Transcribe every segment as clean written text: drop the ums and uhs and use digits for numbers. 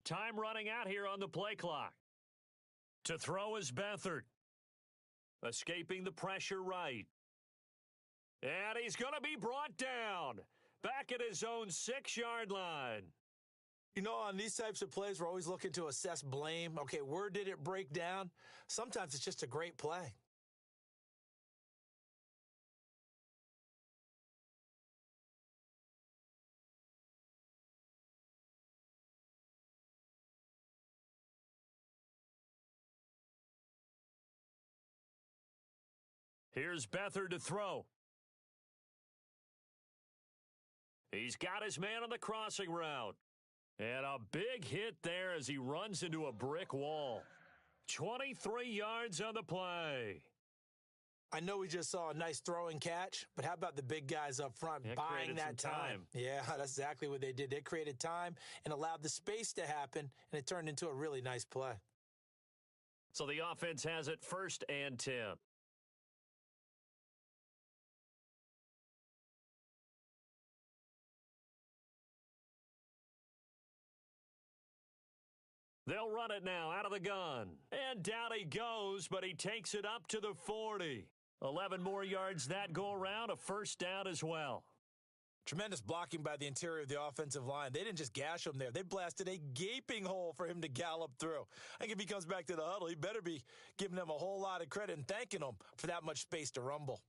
Time running out here on the play clock. To throw is Beathard. Escaping the pressure right. And he's going to be brought down. Back at his own 6-yard line. You know, on these types of plays, we're always looking to assess blame. Okay, where did it break down? Sometimes it's just a great play. Here's Beathard to throw. He's got his man on the crossing route. And a big hit there as he runs into a brick wall. 23 yards on the play. I know we just saw a nice throwing catch, but how about the big guys up front buying that time? Yeah, that's exactly what they did. They created time and allowed the space to happen, and it turned into a really nice play. So the offense has it 1st and 10. They'll run it now out of the gun. And down he goes, but he takes it up to the 40. 11 more yards that go around, a 1st down as well. Tremendous blocking by the interior of the offensive line. They didn't just gash him there. They blasted a gaping hole for him to gallop through. I think if he comes back to the huddle, he better be giving them a whole lot of credit and thanking them for that much space to rumble.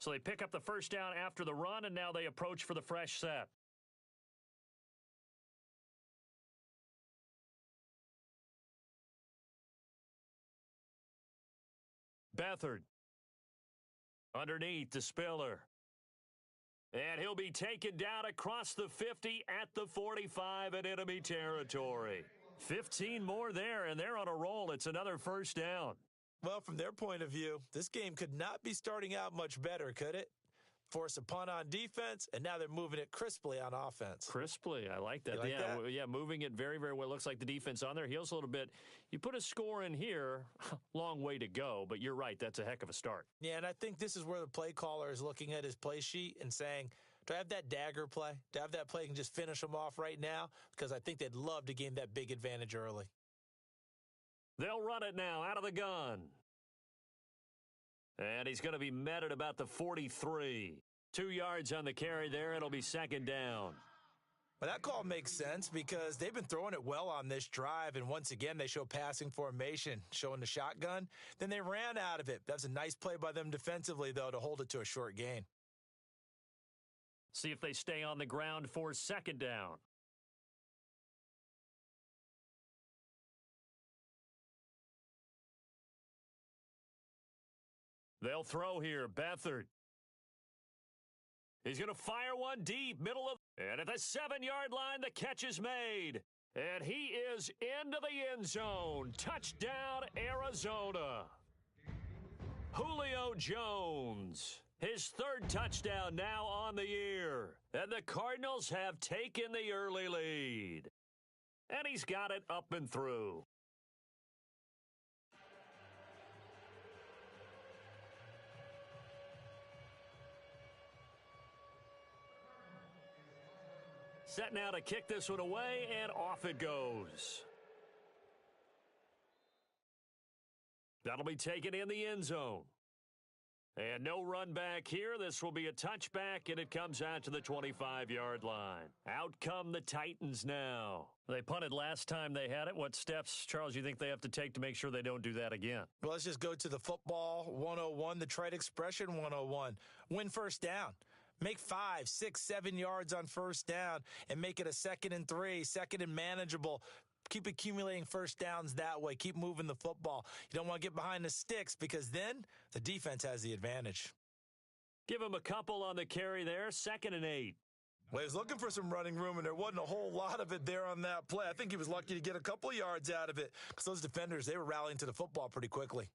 So they pick up the 1st down after the run, and now they approach for the fresh set. Beathard. Underneath to Spiller. And he'll be taken down across the 50 at the 45 in enemy territory. 15 more there, and they're on a roll. It's another 1st down. Well, from their point of view, this game could not be starting out much better, could it? Force a punt on defense, and now they're moving it crisply on offense. Crisply, I like that. Yeah, moving it very, very well. Looks like the defense on their heels a little bit. You put a score in here, long way to go, but you're right, that's a heck of a start. Yeah, and I think this is where the play caller is looking at his play sheet and saying, do I have that dagger play? Do I have that play and just finish them off right now? Because I think they'd love to gain that big advantage early. They'll run it now out of the gun. And he's going to be met at about the 43. 2 yards on the carry there. It'll be 2nd down. Well, that call makes sense because they've been throwing it well on this drive, and once again, they show passing formation, showing the shotgun. Then they ran out of it. That's a nice play by them defensively, though, to hold it to a short gain. See if they stay on the ground for 2nd down. They'll throw here. Beathard. He's going to fire one deep, middle of... And at the 7-yard line, the catch is made. And he is into the end zone. Touchdown, Arizona. Julio Jones. His 3rd touchdown now on the year. And the Cardinals have taken the early lead. And he's got it up and through. Set now to kick this one away, and off it goes. That'll be taken in the end zone. And no run back here. This will be a touchback, and it comes out to the 25-yard line. Out come the Titans now. They punted last time they had it. What steps, Charles, you think they have to take to make sure they don't do that again? Well, let's just go to the football 101, the trite expression 101. Win 1st down. Make 5, 6, 7 yards on 1st down and make it a 2nd and 3, 2nd and manageable. Keep accumulating 1st downs that way. Keep moving the football. You don't want to get behind the sticks because then the defense has the advantage. Give him a couple on the carry there. 2nd and 8. Well, he was looking for some running room, and there wasn't a whole lot of it there on that play. I think he was lucky to get a couple yards out of it because those defenders, they were rallying to the football pretty quickly.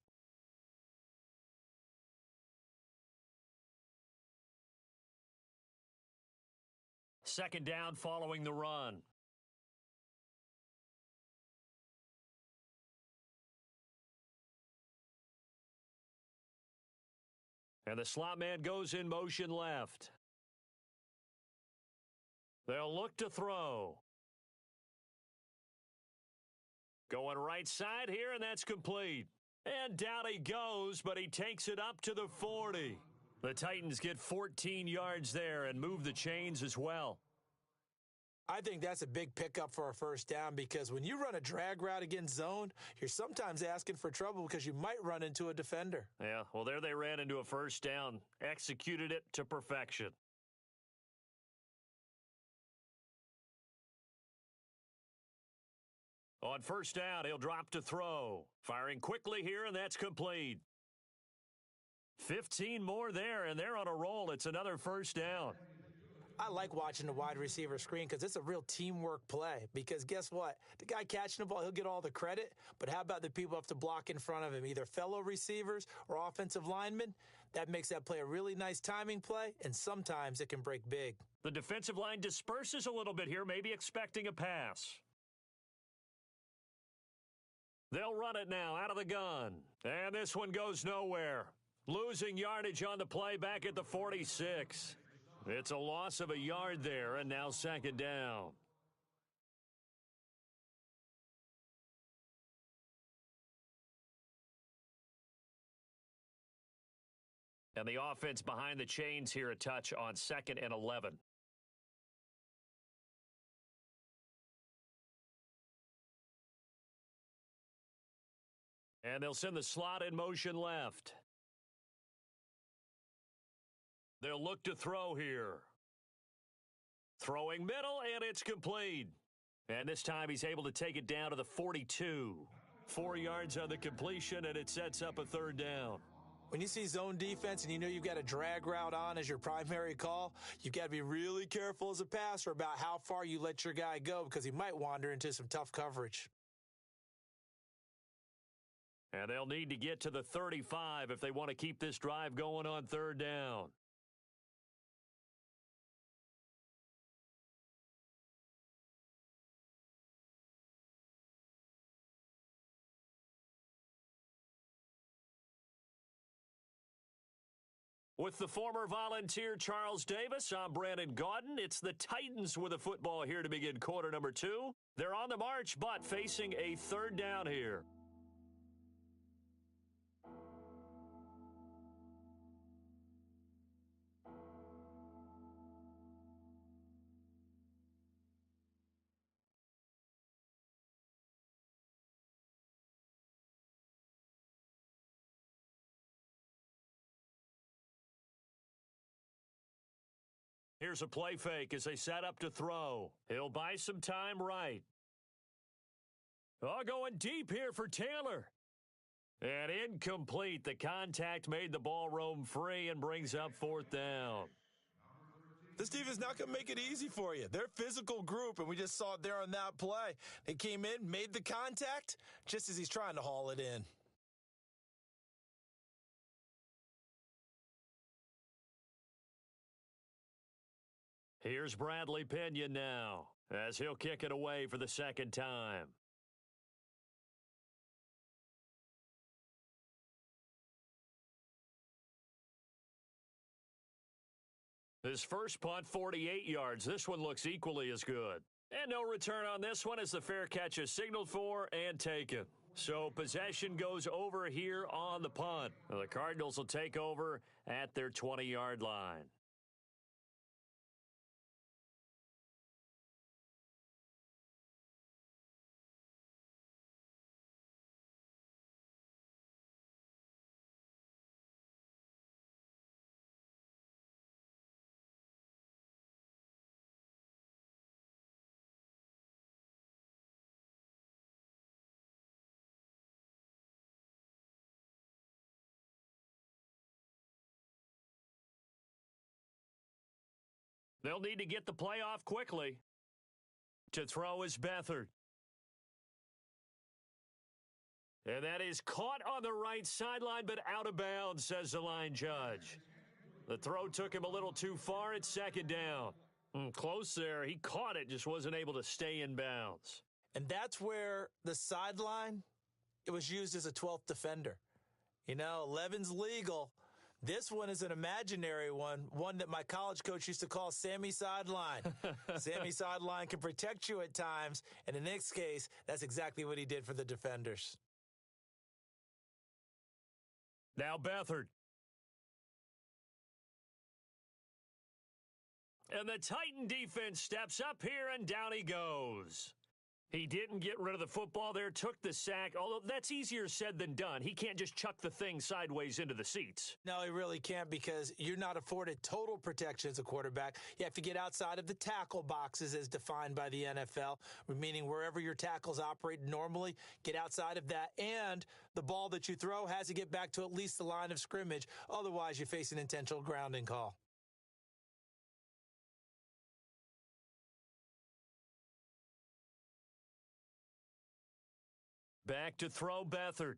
Second down following the run. And the slot man goes in motion left. They'll look to throw. Going right side here, and that's complete. And down he goes, but he takes it up to the 40. The Titans get 14 yards there and move the chains as well. I think that's a big pickup for a first down because when you run a drag route against zone, you're sometimes asking for trouble because you might run into a defender. Yeah, well, there they ran into a first down, executed it to perfection. On first down, he'll drop to throw. Firing quickly here, and that's complete. 15 more there, and they're on a roll. It's another first down. I like watching the wide receiver screen because it's a real teamwork play. Because guess what? The guy catching the ball, he'll get all the credit. But how about the people who have to block in front of him, either fellow receivers or offensive linemen? That makes that play a really nice timing play, and sometimes it can break big. The defensive line disperses a little bit here, maybe expecting a pass. They'll run it now out of the gun. And this one goes nowhere. Losing yardage on the play back at the 46. It's a loss of a yard there, and now second down. And the offense behind the chains here a touch on 2nd and 11. And they'll send the slot in motion left. They'll look to throw here. Throwing middle, and it's complete. And this time he's able to take it down to the 42. 4 yards on the completion, and it sets up a third down. When you see zone defense and you know you've got a drag route on as your primary call, you've got to be really careful as a passer about how far you let your guy go because he might wander into some tough coverage. And they'll need to get to the 35 if they want to keep this drive going on third down. With the former Volunteer Charles Davis, I'm Brandon Gaudin. It's the Titans with the football here to begin quarter number 2. They're on the march, but facing a third down here. Here's a play fake as they set up to throw. He'll buy some time right. Oh, going deep here for Taylor. And incomplete. The contact made the ball roam free and brings up fourth down. This defense not going to make it easy for you. They're a physical group, and we just saw it there on that play. They came in, made the contact, just as he's trying to haul it in. Here's Bradley Pinion now, as he'll kick it away for the second time. His first punt, 48 yards. This one looks equally as good. And no return on this one as the fair catch is signaled for and taken. So possession goes over here on the punt. The Cardinals will take over at their 20-yard line. They'll need to get the play off quickly. To throw is Beathard. And that is caught on the right sideline, but out of bounds, says the line judge. The throw took him a little too far. It's second down. Close there. He caught it, just wasn't able to stay in bounds. And that's where the sideline, it was used as a 12th defender. You know, 11's legal. This one is an imaginary one that my college coach used to call Sammy Sideline. Sammy Sideline can protect you at times, and in this case, that's exactly what he did for the defenders. Now Beathard. And the Titan defense steps up here, and down he goes. He didn't get rid of the football there, took the sack, although that's easier said than done. He can't just chuck the thing sideways into the seats. No, he really can't, because you're not afforded total protection as a quarterback. You have to get outside of the tackle boxes as defined by the NFL, meaning wherever your tackles operate normally, get outside of that. And the ball that you throw has to get back to at least the line of scrimmage. Otherwise, you face an intentional grounding call. Back to throw Beathard.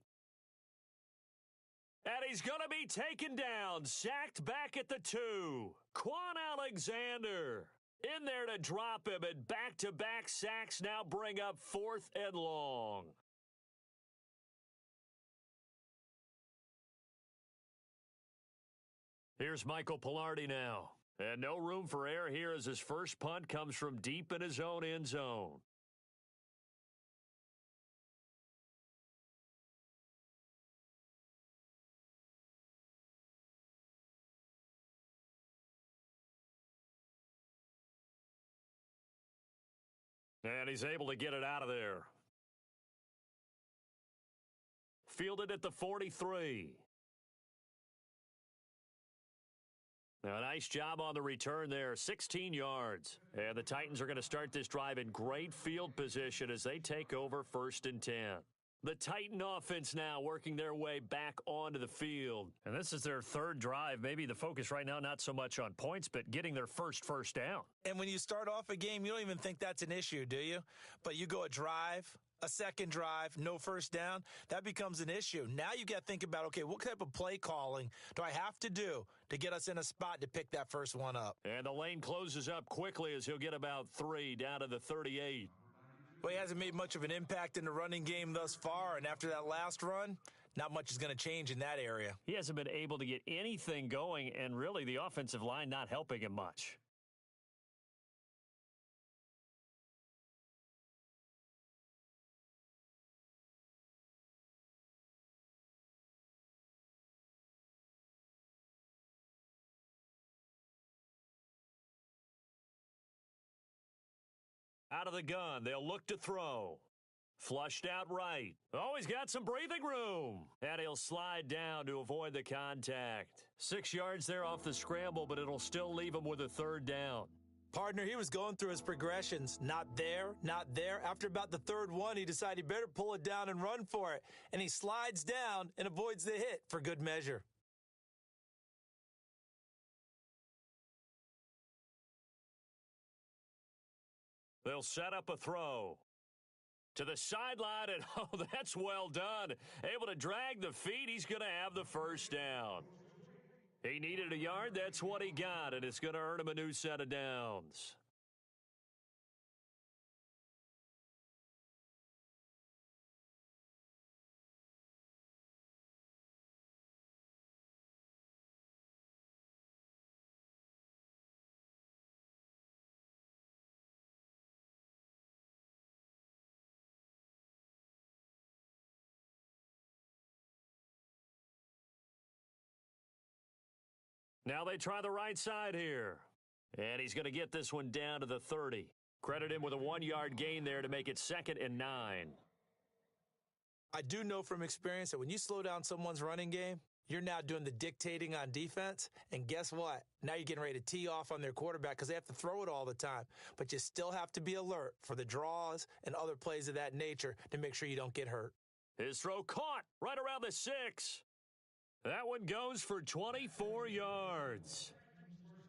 And he's going to be taken down, sacked back at the 2. Quan Alexander in there to drop him, and back-to-back sacks now bring up 4th and long. Here's Michael Pilardi now. And no room for error here as his first punt comes from deep in his own end zone. And he's able to get it out of there. Fielded at the 43. Now, a nice job on the return there, 16 yards. And the Titans are going to start this drive in great field position as they take over 1st and 10. The Titan offense now working their way back onto the field. And this is their 3rd drive. Maybe the focus right now not so much on points, but getting their first down. And when you start off a game, you don't even think that's an issue, do you? But you go a drive, a second drive, no first down, that becomes an issue. Now you got to think about, okay, what type of play calling do I have to do to get us in a spot to pick that first one up? And the lane closes up quickly as he'll get about 3 down to the 38. Well, he hasn't made much of an impact in the running game thus far, and after that last run, not much is going to change in that area. He hasn't been able to get anything going, and really the offensive line not helping him much. Out of the gun, they'll look to throw. Flushed out right. Oh, he's got some breathing room. And he'll slide down to avoid the contact. 6 yards there off the scramble, but it'll still leave him with a 3rd down. Partner, he was going through his progressions. Not there, not there. After about the 3rd one, he decided he better pull it down and run for it. And he slides down and avoids the hit for good measure. They'll set up a throw. To the sideline, and oh, that's well done. Able to drag the feet, he's going to have the first down. He needed a yard, that's what he got, and it's going to earn him a new set of downs. Now they try the right side here. And he's going to get this one down to the 30. Credit him with a 1-yard gain there to make it 2nd and 9. I do know from experience that when you slow down someone's running game, you're now doing the dictating on defense. And guess what? Now you're getting ready to tee off on their quarterback because they have to throw it all the time. But you still have to be alert for the draws and other plays of that nature to make sure you don't get hurt. His throw caught right around the 6. That one goes for 24 yards.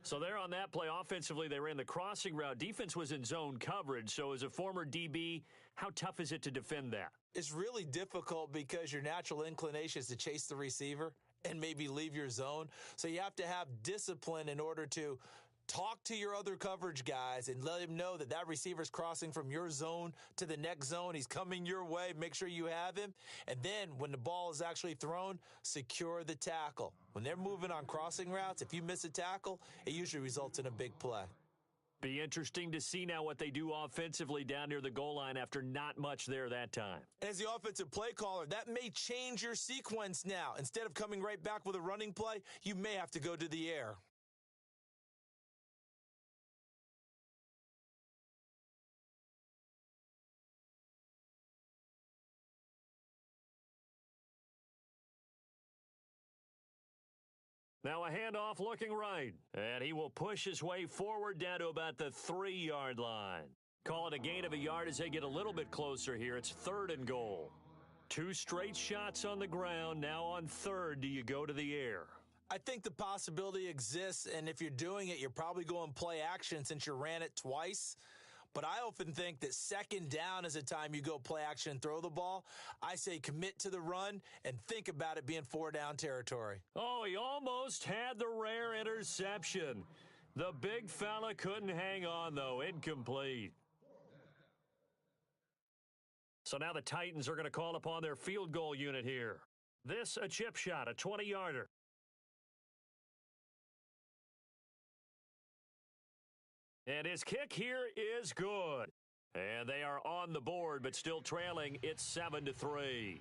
So there on that play, offensively, they ran the crossing route. Defense was in zone coverage. So as a former DB, how tough is it to defend that? It's really difficult because your natural inclination is to chase the receiver and maybe leave your zone. So you have to have discipline in order to talk to your other coverage guys and let him know that that receiver's crossing from your zone to the next zone. He's coming your way. Make sure you have him. And then when the ball is actually thrown, secure the tackle. When they're moving on crossing routes, if you miss a tackle, it usually results in a big play. Be interesting to see now what they do offensively down near the goal line after not much there that time. As the offensive play caller, that may change your sequence now. Instead of coming right back with a running play, you may have to go to the air. Now a handoff looking right, and he will push his way forward down to about the 3-yard line. Call it a gain of a yard as they get a little bit closer here. It's 3rd and goal. 2 straight shots on the ground. Now on 3rd, do you go to the air? I think the possibility exists, and if you're doing it, you're probably going play action since you ran it twice. But I often think that 2nd down is a time you go play action and throw the ball. I say commit to the run and think about it being 4-down territory. Oh, he almost had the rare interception. The big fella couldn't hang on, though. Incomplete. So now the Titans are going to call upon their field goal unit here. This a chip shot, a 20-yarder. And his kick here is good. And they are on the board, but still trailing. It's 7-3.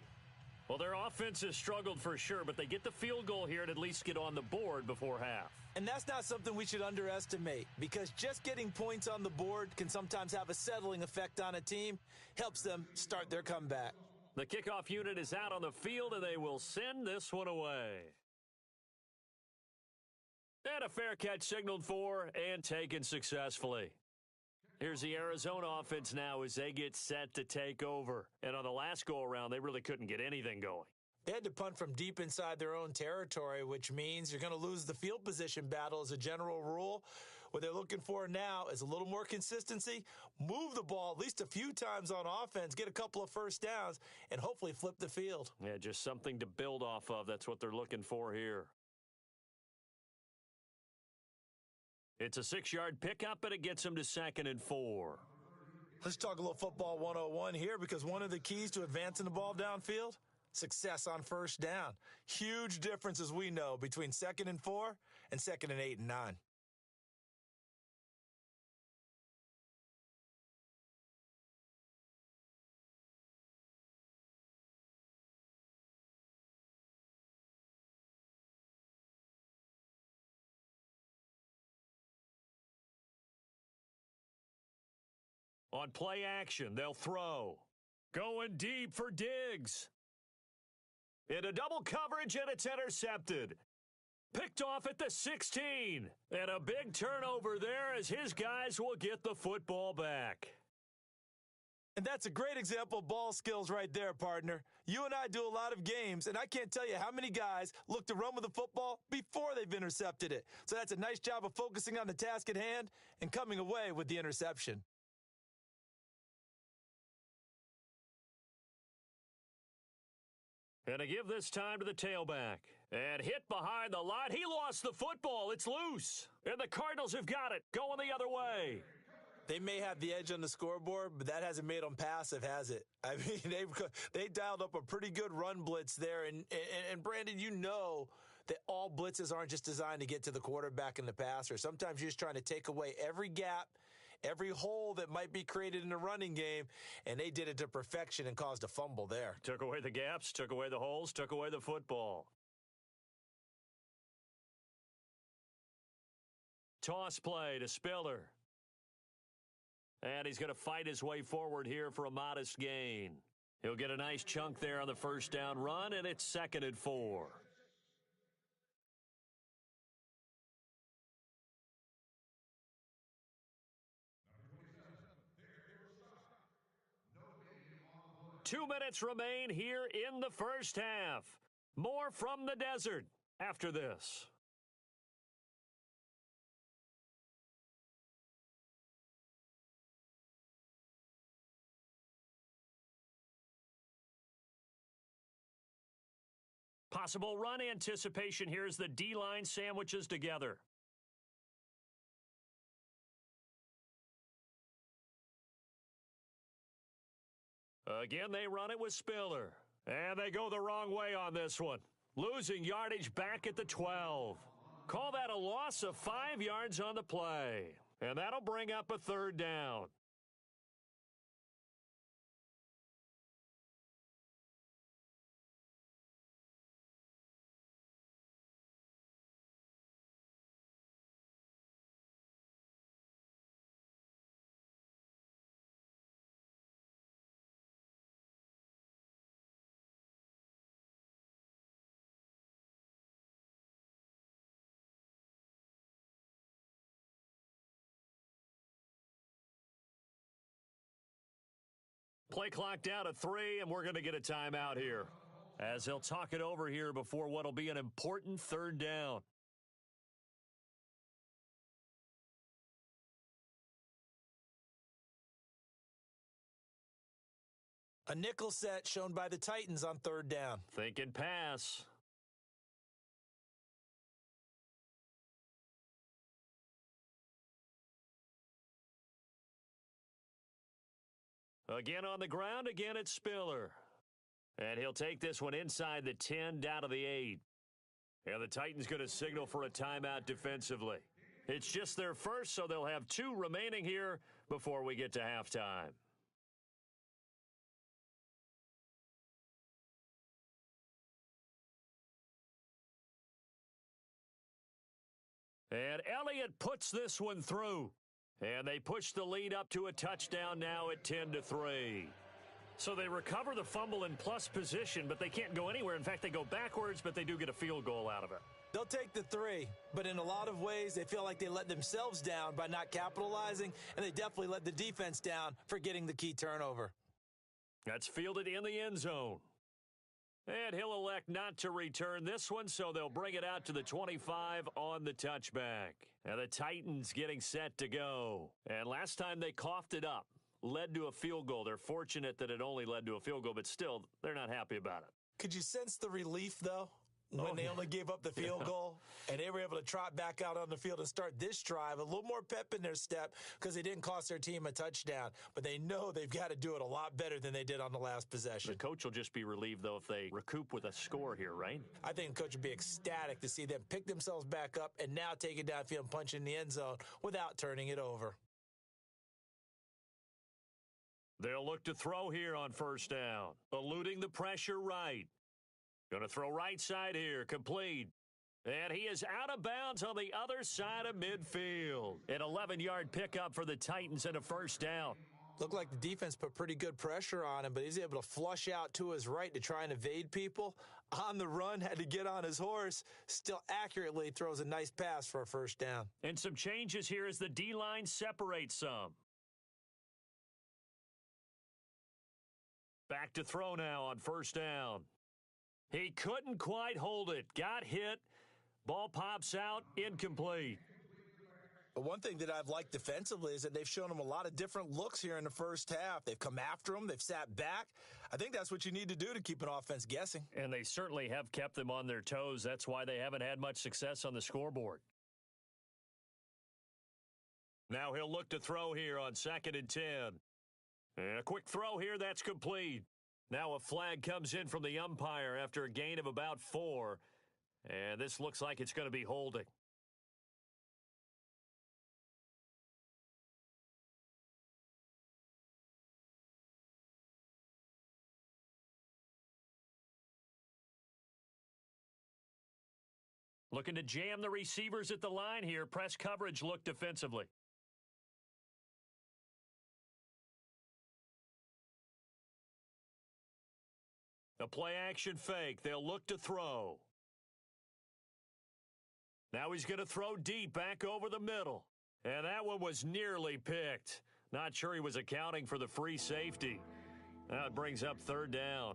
Well, their offense has struggled for sure, but they get the field goal here and at least get on the board before half. And that's not something we should underestimate, because just getting points on the board can sometimes have a settling effect on a team. Helps them start their comeback. The kickoff unit is out on the field, and they will send this one away. And a fair catch signaled for and taken successfully. Here's the Arizona offense now as they get set to take over. And on the last go-around, they really couldn't get anything going. They had to punt from deep inside their own territory, which means you're going to lose the field position battle as a general rule. What they're looking for now is a little more consistency, move the ball at least a few times on offense, get a couple of first downs, and hopefully flip the field. Yeah, just something to build off of. That's what they're looking for here. It's a 6-yard pickup, and it gets them to 2nd and 4. Let's talk a little football 101 here, because one of the keys to advancing the ball downfield, success on first down. Huge difference, as we know, between 2nd and 4 and 2nd and 8 and 9. On play action, they'll throw. Going deep for Diggs. Into double coverage, and it's intercepted. Picked off at the 16. And a big turnover there as his guys will get the football back. And that's a great example of ball skills right there, partner. You and I do a lot of games, and I can't tell you how many guys look to run with the football before they've intercepted it. So that's a nice job of focusing on the task at hand and coming away with the interception. And to give this time to the tailback. And hit behind the line. He lost the football. It's loose. And the Cardinals have got it. Going the other way. They may have the edge on the scoreboard, but that hasn't made them passive, has it? I mean, they dialed up a pretty good run blitz there. And Brandon, you know that all blitzes aren't just designed to get to the quarterback and the passer. Sometimes you're just trying to take away every gap, every hole that might be created in the running game, and they did it to perfection and caused a fumble there. Took away the gaps, took away the holes, took away the football. Toss play to Spiller. And he's going to fight his way forward here for a modest gain. He'll get a nice chunk there on the first down run, and it's 2nd and 4. Two minutes remain here in the first half. More from the desert after this. Possible run anticipation here as the D-line sandwiches together. Again, they run it with Spiller. And they go the wrong way on this one. Losing yardage back at the 12. Call that a loss of 5 yards on the play. And that'll bring up a third down. Play clock down to 3, and we're going to get a timeout here, as they'll talk it over here before what'll be an important third down. A nickel set shown by the Titans on third down. Thinking pass. Again on the ground, again it's Spiller. And he'll take this one inside the 10, down to the 8. And the Titans going to signal for a timeout defensively. It's just their first, so they'll have 2 remaining here before we get to halftime. And Elliott puts this one through. And they push the lead up to a touchdown now at 10-3. So they recover the fumble in plus position, but they can't go anywhere. In fact, they go backwards, but they do get a field goal out of it. They'll take the 3, but in a lot of ways, they feel like they let themselves down by not capitalizing, and they definitely let the defense down for getting the key turnover. That's fielded in the end zone. And he'll elect not to return this one, so they'll bring it out to the 25 on the touchback. And the Titans getting set to go. And last time they coughed it up, led to a field goal. They're fortunate that it only led to a field goal, but still, they're not happy about it. Could you sense the relief, though, when they only gave up the field goal and they were able to trot back out on the field and start this drive? A little more pep in their step because they didn't cost their team a touchdown, but they know they've got to do it a lot better than they did on the last possession. The coach will just be relieved, though, if they recoup with a score here, right? I think the coach would be ecstatic to see them pick themselves back up and now take it downfield and punch in the end zone without turning it over. They'll look to throw here on first down, eluding the pressure right. Going to throw right side here, complete. And he is out of bounds on the other side of midfield. An 11-yard pickup for the Titans and a first down. Looked like the defense put pretty good pressure on him, but he's able to flush out to his right to try and evade people. On the run, had to get on his horse. Still accurately throws a nice pass for a first down. And some changes here as the D-line separates some. Back to throw now on first down. He couldn't quite hold it. Got hit. Ball pops out. Incomplete. But one thing that I've liked defensively is that they've shown him a lot of different looks here in the first half. They've come after him. They've sat back. I think that's what you need to do to keep an offense guessing. And they certainly have kept them on their toes. That's why they haven't had much success on the scoreboard. Now he'll look to throw here on 2nd and 10. And a quick throw here. That's complete. Now a flag comes in from the umpire after a gain of about 4. And this looks like it's going to be holding. Looking to jam the receivers at the line here. Press coverage look defensively. A play-action fake. They'll look to throw. Now he's going to throw deep back over the middle. And that one was nearly picked. Not sure he was accounting for the free safety. That brings up third down.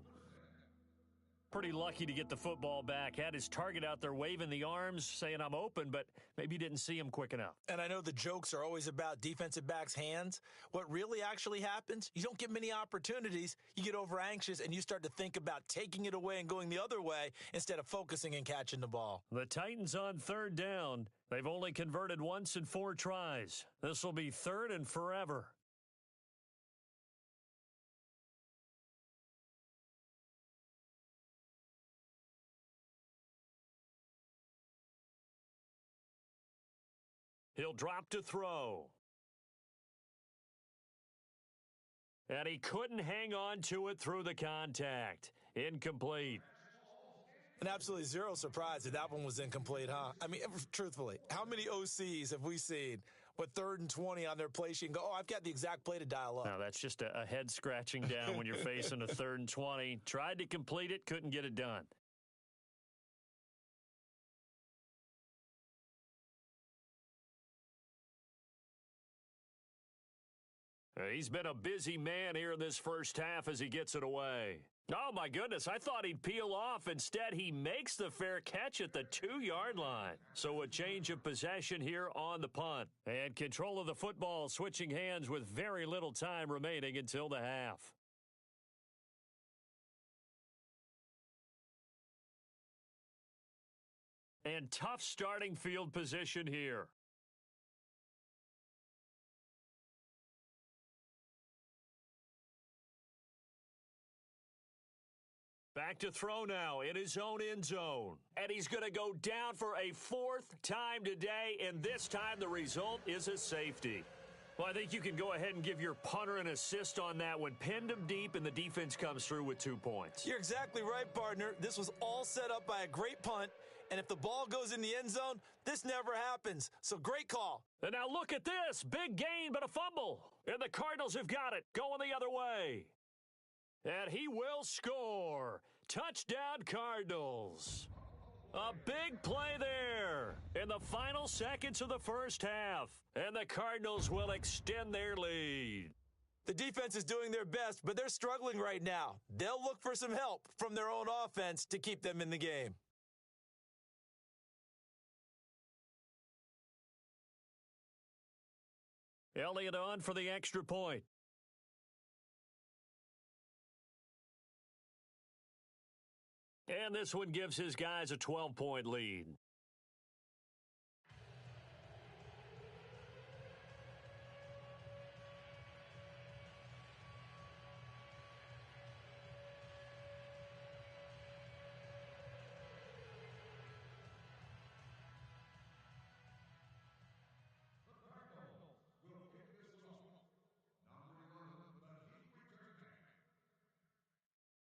Pretty lucky to get the football back. Had his target out there waving the arms, saying I'm open, but maybe didn't see him quick enough. And I know the jokes are always about defensive backs' hands. What really actually happens, you don't get many opportunities. You get over anxious and you start to think about taking it away and going the other way instead of focusing and catching the ball. The Titans on third down. They've only converted once in 4 tries. This will be third and forever. He'll drop to throw. And he couldn't hang on to it through the contact. Incomplete. And absolutely zero surprise that one was incomplete, huh? I mean, truthfully, how many OCs have we seen with 3rd and 20 on their play sheet and go, oh, I've got the exact play to dial up? No, that's just a head scratching down when you're facing a 3rd and 20. Tried to complete it, couldn't get it done. He's been a busy man here in this first half as he gets it away. Oh, my goodness, I thought he'd peel off. Instead, he makes the fair catch at the 2-yard line. So a change of possession here on the punt. And control of the football switching hands with very little time remaining until the half. And tough starting field position here. Back to throw now in his own end zone. And he's going to go down for a 4th time today, and this time the result is a safety. Well, I think you can go ahead and give your punter an assist on that one. Pinned him deep, and the defense comes through with 2 points. You're exactly right, partner. This was all set up by a great punt, and if the ball goes in the end zone, this never happens. So great call. And now look at this. Big gain, but a fumble. And the Cardinals have got it, going the other way. And he will score. Touchdown, Cardinals. A big play there in the final seconds of the first half. And the Cardinals will extend their lead. The defense is doing their best, but they're struggling right now. They'll look for some help from their own offense to keep them in the game. Elliott on for the extra point. And this one gives his guys a 12-point lead.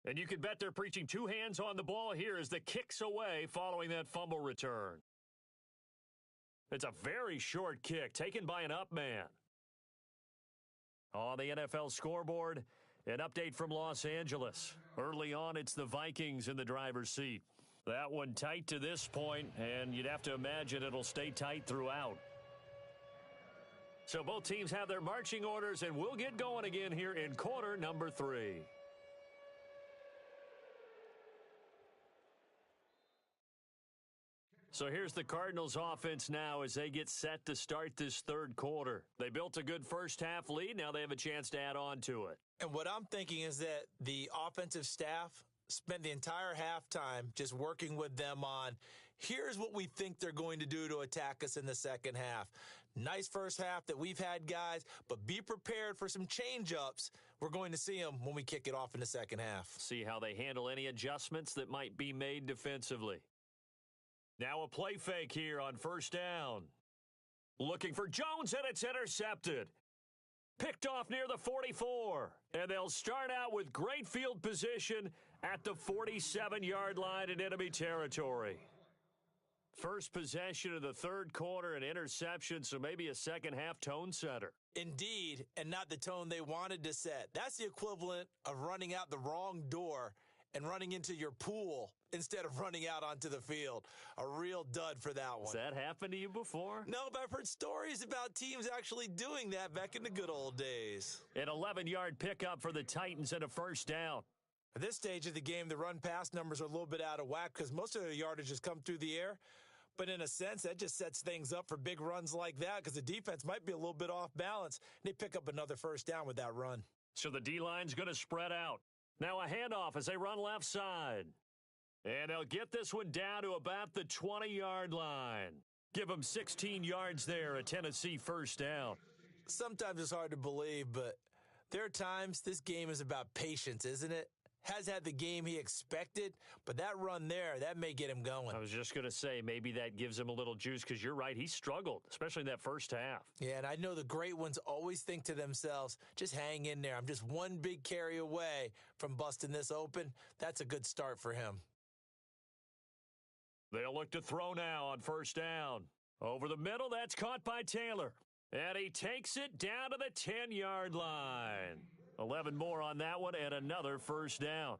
And you can bet they're preaching 2 hands on the ball here as the kick's away following that fumble return. It's a very short kick taken by an up man. On the NFL scoreboard, an update from Los Angeles. Early on, it's the Vikings in the driver's seat. That one tight to this point, and you'd have to imagine it'll stay tight throughout. So both teams have their marching orders, and we'll get going again here in quarter number 3. So here's the Cardinals offense now as they get set to start this third quarter. They built a good first half lead. Now they have a chance to add on to it. And what I'm thinking is that the offensive staff spent the entire halftime just working with them on, here's what we think they're going to do to attack us in the second half. Nice first half that we've had, guys, but be prepared for some change-ups. We're going to see them when we kick it off in the second half. See how they handle any adjustments that might be made defensively. Now a play fake here on first down. Looking for Jones, and it's intercepted. Picked off near the 44. And they'll start out with great field position at the 47-yard line in enemy territory. First possession of the third quarter, an interception, so maybe a second-half tone setter. Indeed, and not the tone they wanted to set. That's the equivalent of running out the wrong door and running into your pool instead of running out onto the field. A real dud for that one. Has that happened to you before? No, but I've heard stories about teams actually doing that back in the good old days. An 11-yard pickup for the Titans and a first down. At this stage of the game, the run-pass numbers are a little bit out of whack because most of their yardage has come through the air. But in a sense, that just sets things up for big runs like that because the defense might be a little bit off balance. And they pick up another first down with that run. So the D-line's going to spread out. Now a handoff as they run left side. And they'll get this one down to about the 20-yard line. Give them 16 yards there, a Tennessee first down. Sometimes it's hard to believe, but there are times this game is about patience, isn't it? has had the game he expected, but that run there, that may get him going. I was just going to say, maybe that gives him a little juice because you're right, he struggled, especially in that first half. Yeah, and I know the great ones always think to themselves, just hang in there. I'm just one big carry away from busting this open. That's a good start for him. They'll look to throw now on first down. Over the middle, that's caught by Taylor. And he takes it down to the 10-yard line. 11 more on that one and another first down.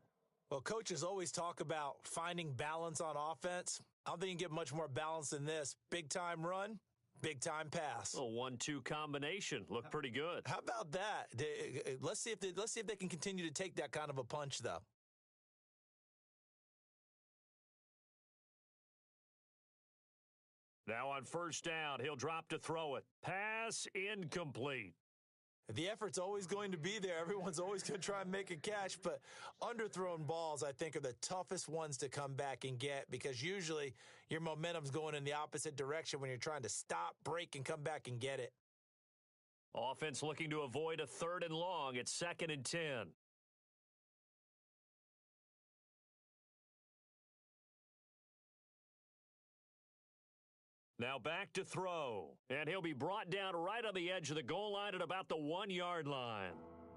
Well, coaches always talk about finding balance on offense. I don't think you can get much more balance than this. Big-time run, big-time pass. A 1-2 combination. Looked pretty good. How about that? Let's see if they can continue to take that kind of a punch, though. Now on first down, he'll drop to throw it. Pass incomplete. The effort's always going to be there. Everyone's always going to try and make a catch, but underthrown balls, I think, are the toughest ones to come back and get because usually your momentum's going in the opposite direction when you're trying to stop, break, and come back and get it. Offense looking to avoid a 3rd and long. It's 2nd and 10. Now back to throw, and he'll be brought down right on the edge of the goal line at about the 1-yard line.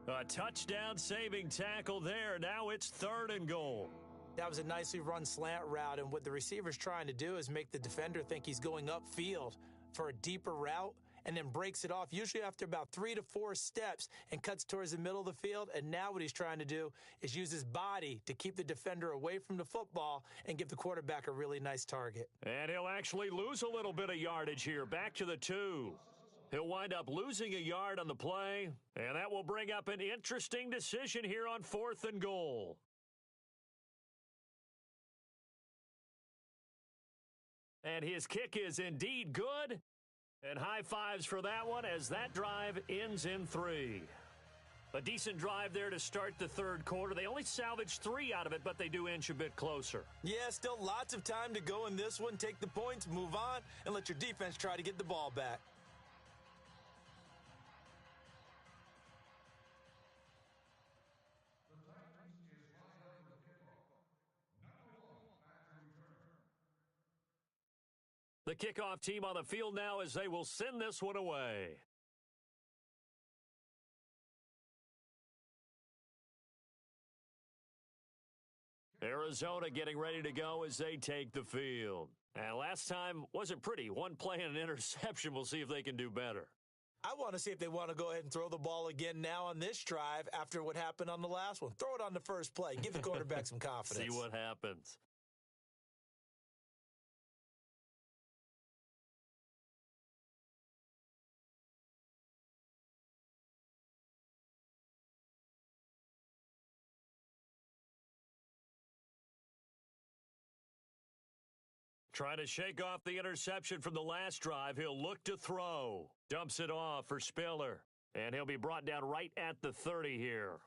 A touchdown-saving tackle there. Now it's 3rd and goal. That was a nicely run slant route, and what the receiver's trying to do is make the defender think he's going upfield for a deeper route and then breaks it off, usually after about 3 to 4 steps, and cuts towards the middle of the field. And now what he's trying to do is use his body to keep the defender away from the football and give the quarterback a really nice target. And he'll actually lose a little bit of yardage here, back to the 2. He'll wind up losing a yard on the play, and that will bring up an interesting decision here on 4th and goal. And his kick is indeed good. And high fives for that one as that drive ends in 3. A decent drive there to start the 3rd quarter. They only salvaged 3 out of it, but they do inch a bit closer. Yeah, still lots of time to go in this one. Take the points, move on, and let your defense try to get the ball back. The kickoff team on the field now as they will send this one away. Arizona getting ready to go as they take the field. And last time wasn't pretty. One play and an interception. We'll see if they can do better. I want to see if they want to go ahead and throw the ball again now on this drive after what happened on the last one. Throw it on the first play. Give the quarterback some confidence. See what happens. Trying to shake off the interception from the last drive. He'll look to throw. Dumps it off for Spiller. And he'll be brought down right at the 30 here.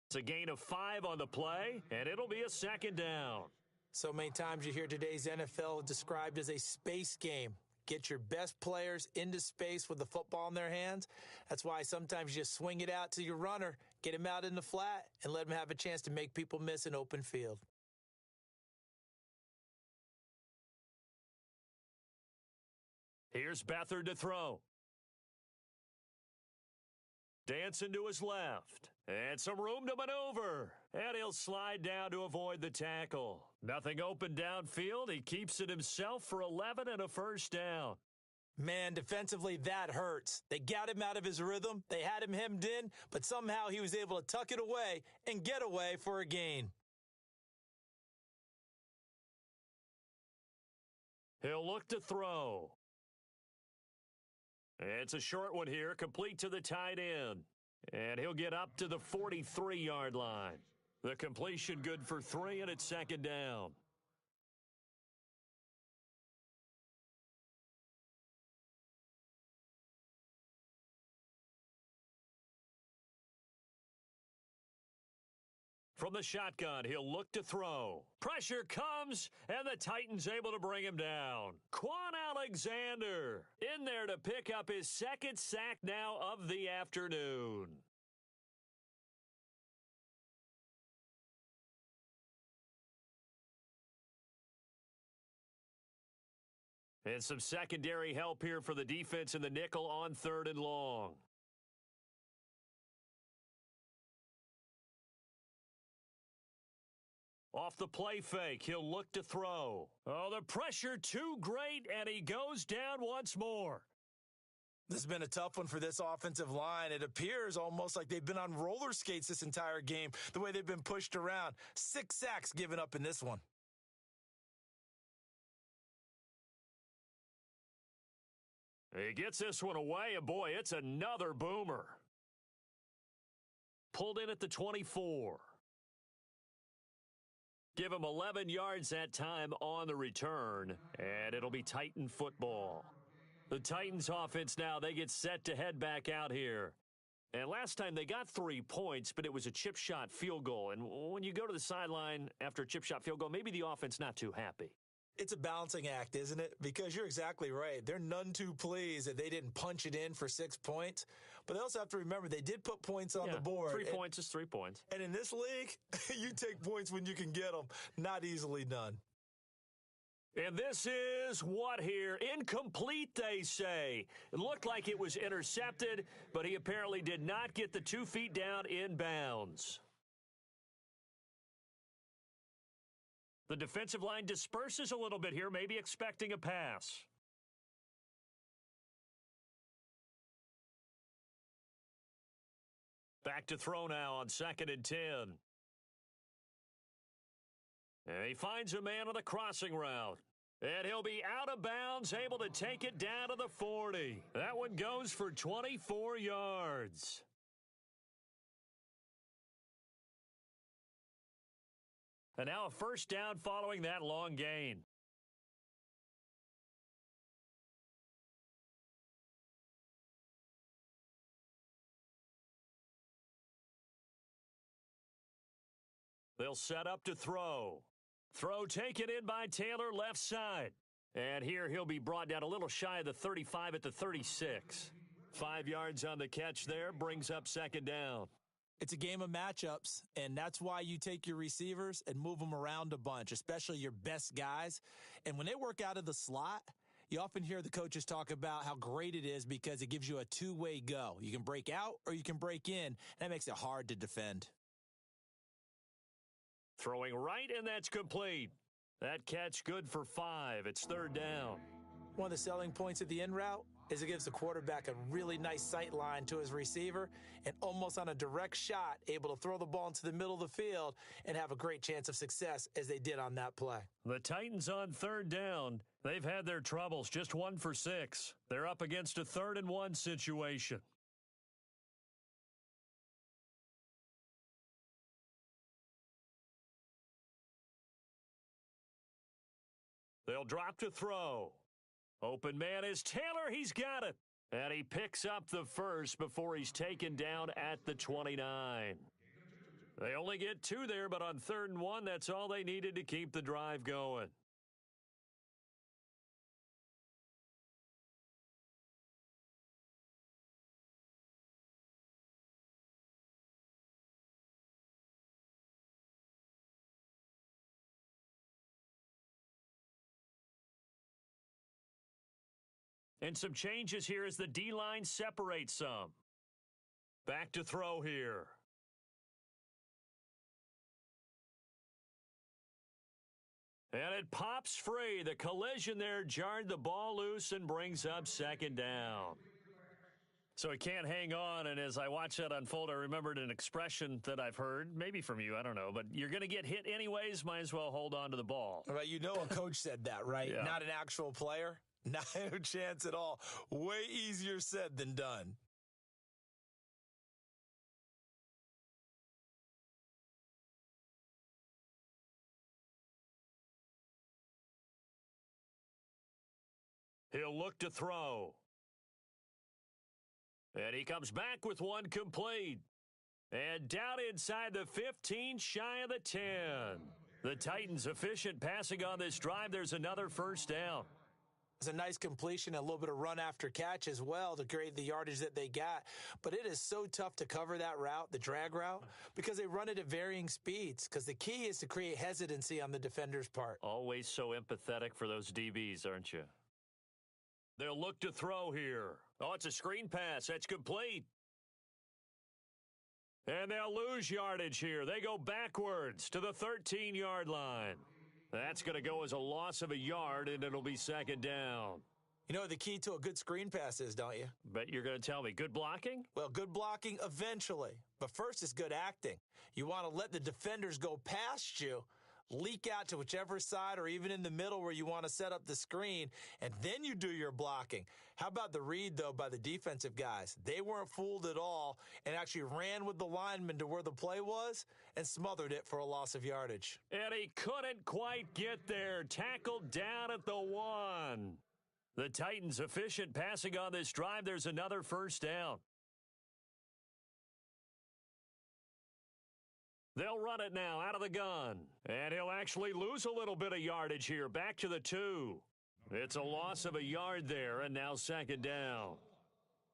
It's a gain of 5 on the play, and it'll be a 2nd down. So many times you hear today's NFL described as a space game. Get your best players into space with the football in their hands. That's why sometimes you just swing it out to your runner, get him out in the flat, and let him have a chance to make people miss an open field. Here's Beathard to throw. Dancing to his left. And some room to maneuver. And he'll slide down to avoid the tackle. Nothing open downfield. He keeps it himself for 11 and a first down. Man, defensively, that hurts. They got him out of his rhythm. They had him hemmed in, but somehow he was able to tuck it away and get away for a gain. He'll look to throw. It's a short one here, complete to the tight end. And he'll get up to the 43-yard line. The completion good for 3, and it's 2nd down. From the shotgun, he'll look to throw. Pressure comes, and the Titans able to bring him down. Quan Alexander in there to pick up his 2nd sack now of the afternoon. And some secondary help here for the defense in the nickel on 3rd and long. Off the play fake, he'll look to throw. Oh, the pressure too great, and he goes down once more. This has been a tough one for this offensive line. It appears almost like they've been on roller skates this entire game, the way they've been pushed around. 6 sacks given up in this one. He gets this one away, and boy, it's another boomer. Pulled in at the 24. Give him 11 yards that time on the return, and it'll be Titan football. The Titans offense now, they get set to head back out here. And last time they got 3 points, but it was a chip shot field goal. And when you go to the sideline after a chip shot field goal, maybe the offense not too happy. It's a balancing act, isn't it? Because you're exactly right. They're none too pleased that they didn't punch it in for 6 points. But they also have to remember they did put points on the board. 3 points is 3 points. And in this league, you take points when you can get them. Not easily done. And this is what here? Incomplete, they say. It looked like it was intercepted, but he apparently did not get the 2 feet down in bounds. The defensive line disperses a little bit here, maybe expecting a pass. Back to throw now on 2nd and 10. And he finds a man on the crossing route. And he'll be out of bounds, able to take it down to the 40. That one goes for 24 yards. And now a first down following that long gain. They'll set up to throw. Throw taken in by Taylor, left side. And here he'll be brought down a little shy of the 35 at the 36. 5 yards on the catch there, brings up 2nd down. It's a game of matchups, and that's why you take your receivers and move them around a bunch, especially your best guys. And when they work out of the slot, you often hear the coaches talk about how great it is because it gives you a two-way go. You can break out or you can break in. That makes it hard to defend. Throwing right, and that's complete. That catch good for 5. It's 3rd down. One of the selling points of the in route is it gives the quarterback a really nice sight line to his receiver and almost on a direct shot, able to throw the ball into the middle of the field and have a great chance of success as they did on that play. The Titans on 3rd down. They've had their troubles, just 1 for 6. They're up against a 3rd and 1 situation. They'll drop to throw. Open man is Taylor. He's got it. And he picks up the first before he's taken down at the 29. They only get 2 there, but on 3rd and 1, that's all they needed to keep the drive going. And some changes here as the D-line separates some. Back to throw here. And it pops free. The collision there jarred the ball loose and brings up 2nd down. So he can't hang on, and as I watch that unfold, I remembered an expression that I've heard, maybe from you, I don't know, but you're going to get hit anyways, might as well hold on to the ball. Right, you know a coach said that, right? Yeah. Not an actual player. Not a chance at all. Way easier said than done. He'll look to throw. And he comes back with one complete. And down inside the 15, shy of the 10. The Titans efficient passing on this drive. There's another first down. It's a nice completion, a little bit of run after catch as well to grade the yardage that they got. But it is so tough to cover that route, the drag route, because they run it at varying speeds. Because the key is to create hesitancy on the defender's part. Always so empathetic for those DBs, aren't you? They'll look to throw here. Oh, it's a screen pass. That's complete. And they'll lose yardage here. They go backwards to the 13-yard line. That's going to go as a loss of a yard, and it'll be second down. You know what the key to a good screen pass is, don't you? Bet you're going to tell me. Good blocking? Well, good blocking eventually. But first is good acting. You want to let the defenders go past you, leak out to whichever side or even in the middle where you want to set up the screen, and then you do your blocking. How about the read, though, by the defensive guys? They weren't fooled at all and actually ran with the lineman to where the play was and smothered it for a loss of yardage. And he couldn't quite get there. Tackled down at the 1. The Titans efficient passing on this drive. There's another first down. They'll run it now out of the gun. And he'll actually lose a little bit of yardage here. Back to the 2. It's a loss of a yard there, and now second down.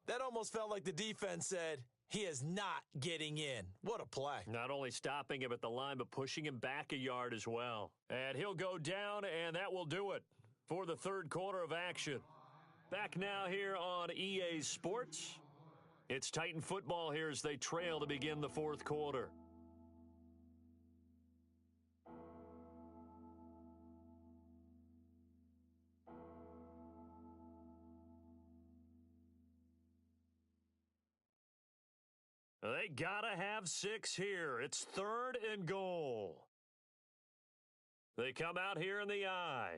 That almost felt like the defense said, he is not getting in. What a play. Not only stopping him at the line, but pushing him back a yard as well. And he'll go down, and that will do it for the third quarter of action. Back now here on EA Sports. It's Titan football here as they trail to begin the fourth quarter. They gotta have 6 here. It's 3rd and goal. They come out here in the I.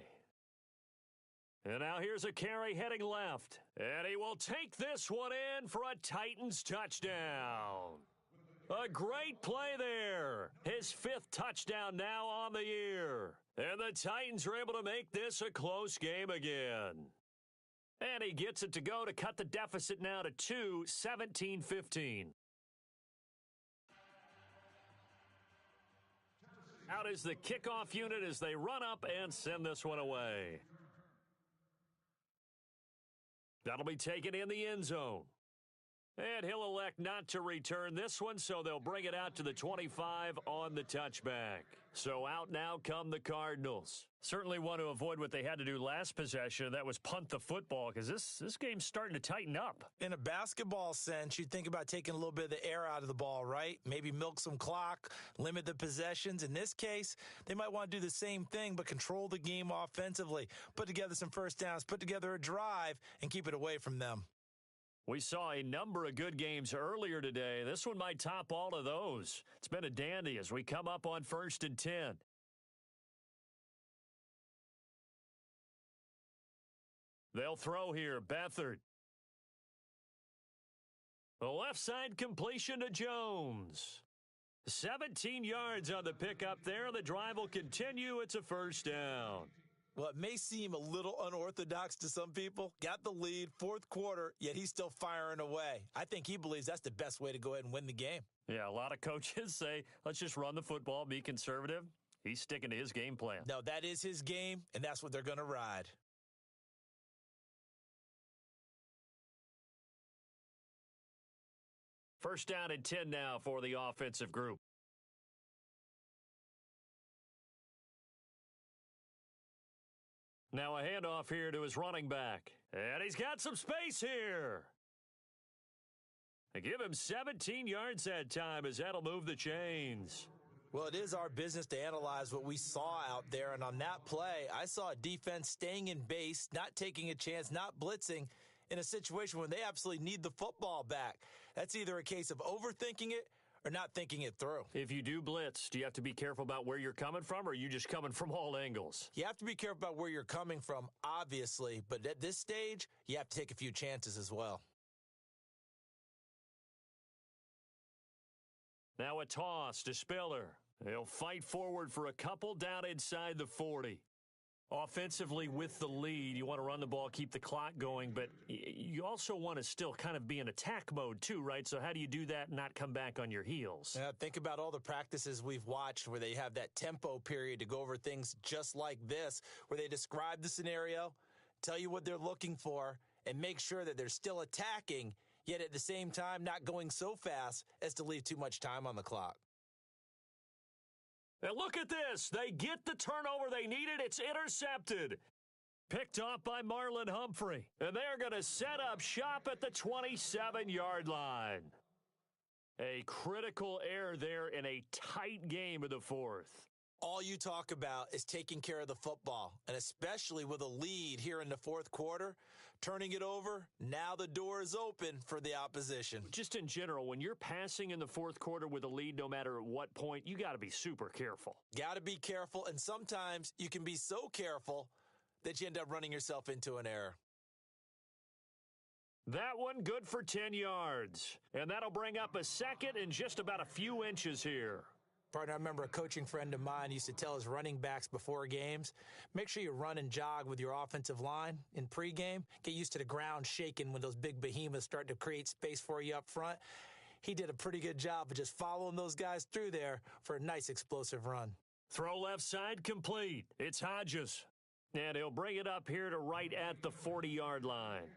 And now here's a carry heading left. And he will take this one in for a Titans touchdown. A great play there. His 5th touchdown now on the year. And the Titans are able to make this a close game again. And he gets it to go to cut the deficit now to 2, 17-15. Out is the kickoff unit as they run up and send this one away. That'll be taken in the end zone. And he'll elect not to return this one, so they'll bring it out to the 25 on the touchback. So out now come the Cardinals. Certainly want to avoid what they had to do last possession. That was punt the football, because this game's starting to tighten up. In a basketball sense, you think about taking a little bit of the air out of the ball, right? Maybe milk some clock, limit the possessions. In this case, they might want to do the same thing, but control the game offensively. Put together some first downs, put together a drive, and keep it away from them. We saw a number of good games earlier today. This one might top all of those. It's been a dandy as we come up on 1st and 10. They'll throw here. Beathard. The left side completion to Jones. 17 yards on the pickup there. The drive will continue. It's a first down. Well, it may seem a little unorthodox to some people. Got the lead, 4th quarter, yet he's still firing away. I think he believes that's the best way to go ahead and win the game. Yeah, a lot of coaches say, let's just run the football, be conservative. He's sticking to his game plan. No, that is his game, and that's what they're going to ride. First down and 10 now for the offensive group. Now a handoff here to his running back. And he's got some space here. They give him 17 yards that time as that'll move the chains. Well, it is our business to analyze what we saw out there. And on that play, I saw a defense staying in base, not taking a chance, not blitzing in a situation when they absolutely need the football back. That's either a case of overthinking it or not thinking it through. If you do blitz, do you have to be careful about where you're coming from, or are you just coming from all angles? You have to be careful about where you're coming from, obviously, but at this stage, you have to take a few chances as well. Now a toss to Spiller. He'll fight forward for a couple down inside the 40. Offensively with the lead, you want to run the ball, keep the clock going, but you also want to still kind of be in attack mode too, right? So how do you do that and not come back on your heels? Think about all the practices we've watched where they have that tempo period to go over things just like this, where they describe the scenario, tell you what they're looking for, and make sure that they're still attacking, yet at the same time not going so fast as to leave too much time on the clock. And look at this. They get the turnover they needed. It's intercepted. Picked off by Marlon Humphrey. And they're going to set up shop at the 27-yard line. A critical error there in a tight game of the fourth. All you talk about is taking care of the football, and especially with a lead here in the fourth quarter, turning it over, now the door is open for the opposition. Just in general, when you're passing in the fourth quarter with a lead, no matter at what point, you got to be super careful. Got to be careful, and sometimes you can be so careful that you end up running yourself into an error. That one good for 10 yards, and that'll bring up a second and just about a few inches here. Partner, I remember a coaching friend of mine used to tell his running backs before games, make sure you run and jog with your offensive line in pregame. Get used to the ground shaking when those big behemoths start to create space for you up front. He did a pretty good job of just following those guys through there for a nice explosive run. Throw left side complete. It's Hodges. And he'll bring it up here to right at the 40-yard line.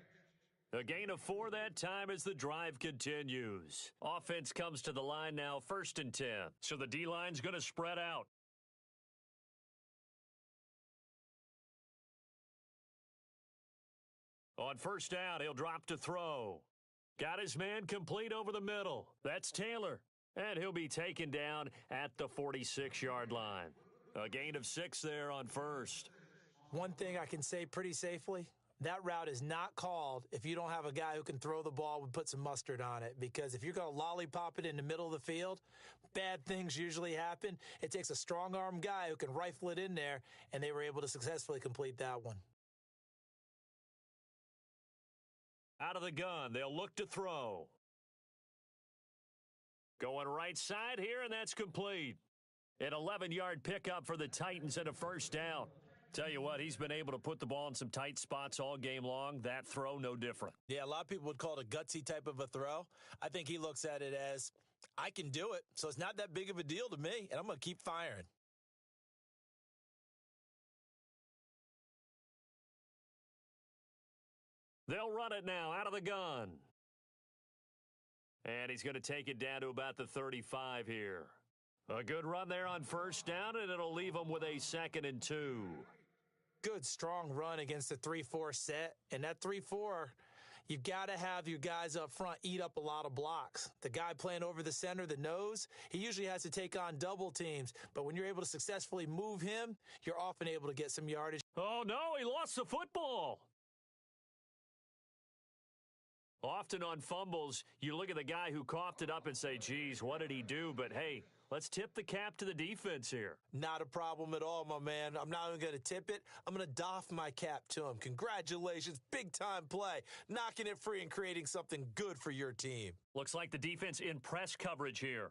A gain of 4 that time as the drive continues. Offense comes to the line now, 1st and 10. So the D-line's going to spread out. On 1st down, he'll drop to throw. Got his man complete over the middle. That's Taylor. And he'll be taken down at the 46-yard line. A gain of 6 there on 1st. One thing I can say pretty safely, that route is not called if you don't have a guy who can throw the ball and put some mustard on it. Because if you're going to lollipop it in the middle of the field, bad things usually happen. It takes a strong-arm guy who can rifle it in there, and they were able to successfully complete that one. Out of the gun, they'll look to throw. Going right side here, and that's complete. An 11-yard pickup for the Titans and a 1st down. Tell you what, he's been able to put the ball in some tight spots all game long. That throw, no different. Yeah, a lot of people would call it a gutsy type of a throw. I think he looks at it as, I can do it, so it's not that big of a deal to me, and I'm going to keep firing. They'll run it now out of the gun. And he's going to take it down to about the 35 here. A good run there on 1st down, and it'll leave him with a 2nd and 2. Good, strong run against the 3-4 set. And that 3-4, you've got to have your guys up front eat up a lot of blocks. The guy playing over the center, the nose, he usually has to take on double teams. But when you're able to successfully move him, you're often able to get some yardage. Oh, no, he lost the football. Often on fumbles, you look at the guy who coughed it up and say, geez, what did he do? But, hey, let's tip the cap to the defense here. Not a problem at all, my man. I'm not even going to tip it. I'm going to doff my cap to him. Congratulations. Big-time play. Knocking it free and creating something good for your team. Looks like the defense in press coverage here.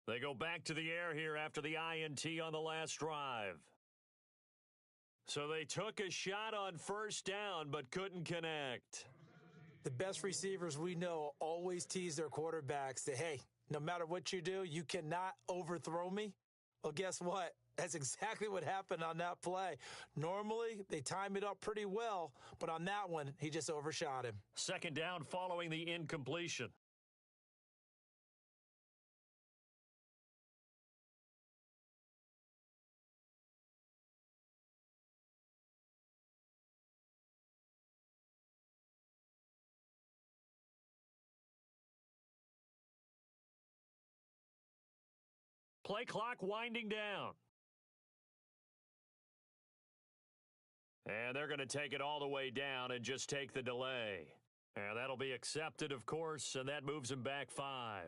They go back to the air here after the INT on the last drive. So they took a shot on 1st down but couldn't connect. The best receivers we know always tease their quarterbacks that, hey, no matter what you do, you cannot overthrow me. Well, guess what? That's exactly what happened on that play. Normally, they time it up pretty well, but on that one, he just overshot him. 2nd down following the incompletion. Play clock winding down. And they're going to take it all the way down and just take the delay. And that'll be accepted, of course, and that moves them back 5.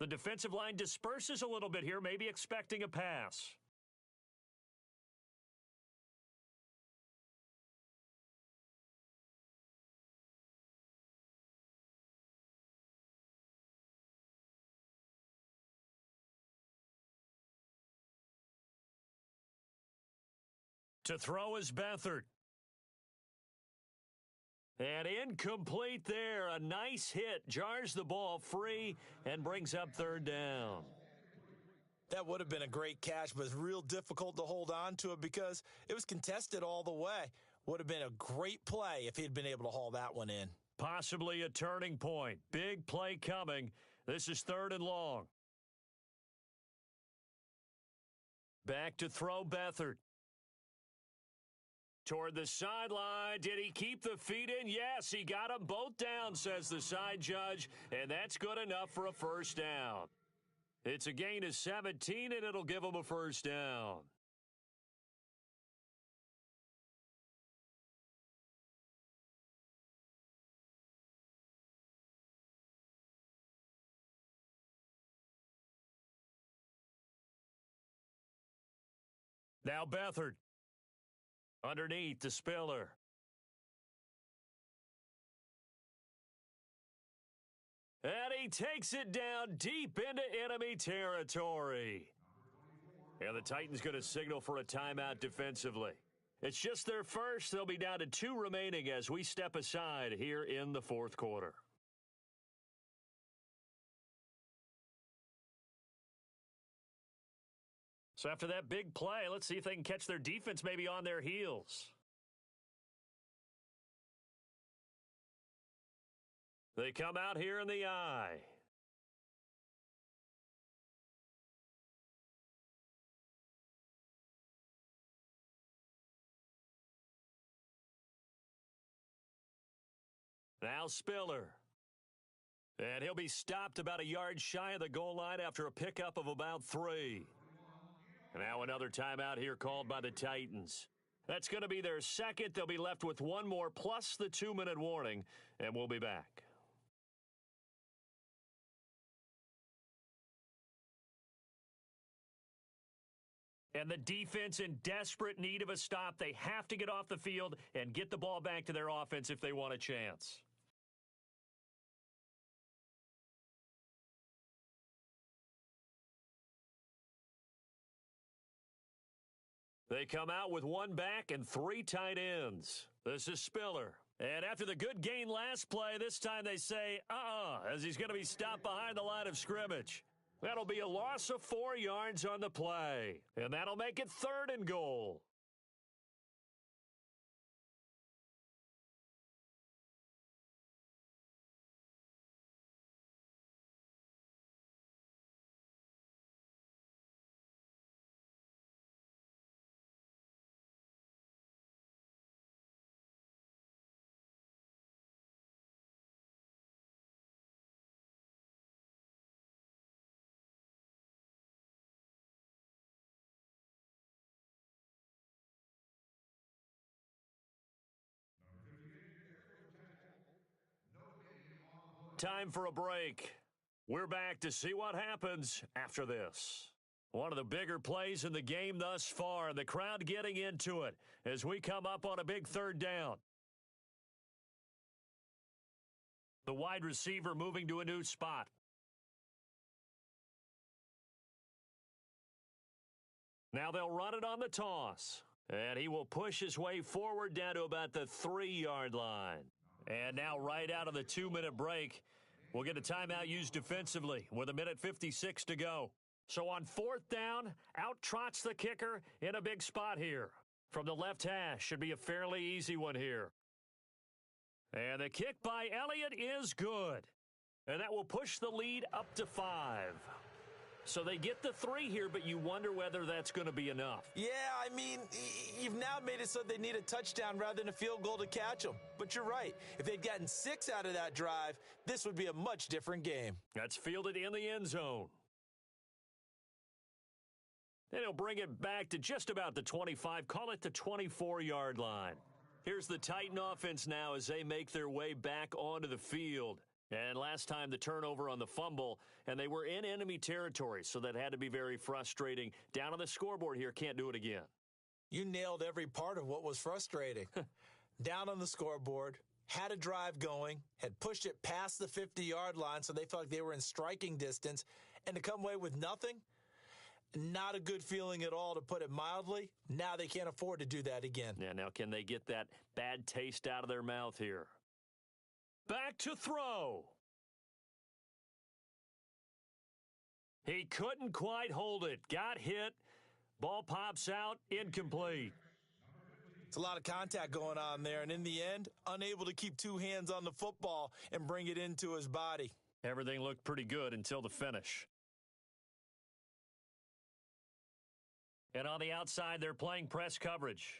The defensive line disperses a little bit here, maybe expecting a pass. To throw is Beathard. And incomplete there. A nice hit. Jars the ball free and brings up third down. That would have been a great catch, but it's real difficult to hold on to it because it was contested all the way. Would have been a great play if he'd been able to haul that one in. Possibly a turning point. Big play coming. This is third and long. Back to throw Beathard. Toward the sideline. Did he keep the feet in? Yes, he got them both down, says the side judge, and that's good enough for a first down. It's a gain of 17, and it'll give him a first down. Now Beathard. Underneath the Spiller. And he takes it down deep into enemy territory. And the Titans going to signal for a timeout defensively. It's just their first. They'll be down to 2 remaining as we step aside here in the fourth quarter. So after that big play, let's see if they can catch their defense maybe on their heels. They come out here in the eye. Now Spiller. And he'll be stopped about a yard shy of the goal line after a pickup of about 3. Now another timeout here called by the Titans. That's going to be their second. They'll be left with one more plus the 2-minute warning, and we'll be back. And the defense in desperate need of a stop. They have to get off the field and get the ball back to their offense if they want a chance. They come out with 1 back and 3 tight ends. This is Spiller. And after the good gain last play, this time they say, as he's going to be stopped behind the line of scrimmage. That'll be a loss of 4 yards on the play. And that'll make it 3rd and goal. Time for a break. We're back to see what happens after this. One of the bigger plays in the game thus far, and the crowd getting into it as we come up on a big 3rd down. The wide receiver moving to a new spot. Now they'll run it on the toss, and he will push his way forward down to about the 3-yard line. And now right out of the 2-minute break, we'll get a timeout used defensively with 1:56 to go. So on 4th down, out trots the kicker in a big spot here. From the left hash, should be a fairly easy one here. And the kick by Elliott is good. And that will push the lead up to 5. So they get the 3 here, but you wonder whether that's going to be enough. Yeah, I mean, you've now made it so they need a touchdown rather than a field goal to catch them. But you're right. If they'd gotten 6 out of that drive, this would be a much different game. That's fielded in the end zone. Then he'll bring it back to just about the 25, call it the 24-yard line. Here's the Titan offense now as they make their way back onto the field. And last time the turnover on the fumble, and they were in enemy territory, so that had to be very frustrating. Down on the scoreboard here, can't do it again. You nailed every part of what was frustrating. Down on the scoreboard, had a drive going, had pushed it past the 50-yard line so they felt like they were in striking distance, and to come away with nothing, not a good feeling at all, to put it mildly. Now they can't afford to do that again. Yeah, now can they get that bad taste out of their mouth here? Back to throw. He couldn't quite hold it. Got hit. Ball pops out. Incomplete. It's a lot of contact going on there, and in the end, unable to keep two hands on the football and bring it into his body. Everything looked pretty good until the finish. And on the outside, they're playing press coverage.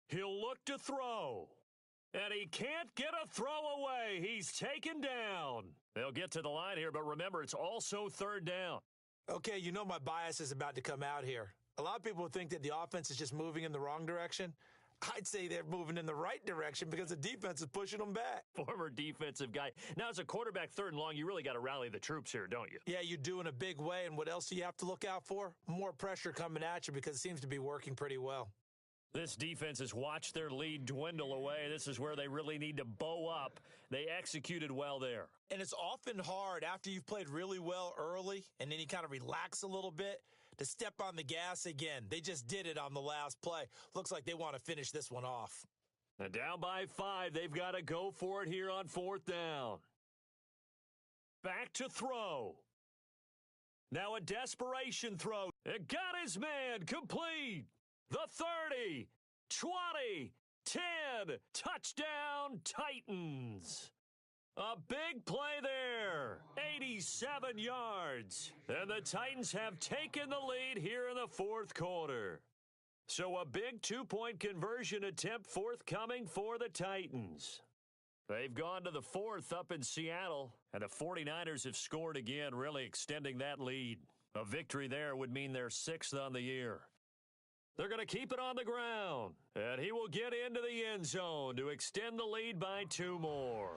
He'll look to throw. And he can't get a throw away. He's taken down. They'll get to the line here, but remember, it's also third down. Okay, you know my bias is about to come out here. A lot of people think that the offense is just moving in the wrong direction. I'd say they're moving in the right direction because the defense is pushing them back. Former defensive guy. Now, as a quarterback, third and long, you really got to rally the troops here, don't you? Yeah, you do in a big way. And what else do you have to look out for? More pressure coming at you because it seems to be working pretty well. This defense has watched their lead dwindle away. This is where they really need to bow up. They executed well there. And it's often hard after you've played really well early and then you kind of relax a little bit to step on the gas again. They just did it on the last play. Looks like they want to finish this one off. And down by 5, they've got to go for it here on fourth down. Back to throw. Now a desperation throw. It got his man complete. The 30, 20, 10, touchdown Titans. A big play there, 87 yards. And the Titans have taken the lead here in the fourth quarter. So a big two-point conversion attempt forthcoming for the Titans. They've gone to the fourth up in Seattle, and the 49ers have scored again, really extending that lead. A victory there would mean they're 6th on the year. They're going to keep it on the ground, and he will get into the end zone to extend the lead by 2 more.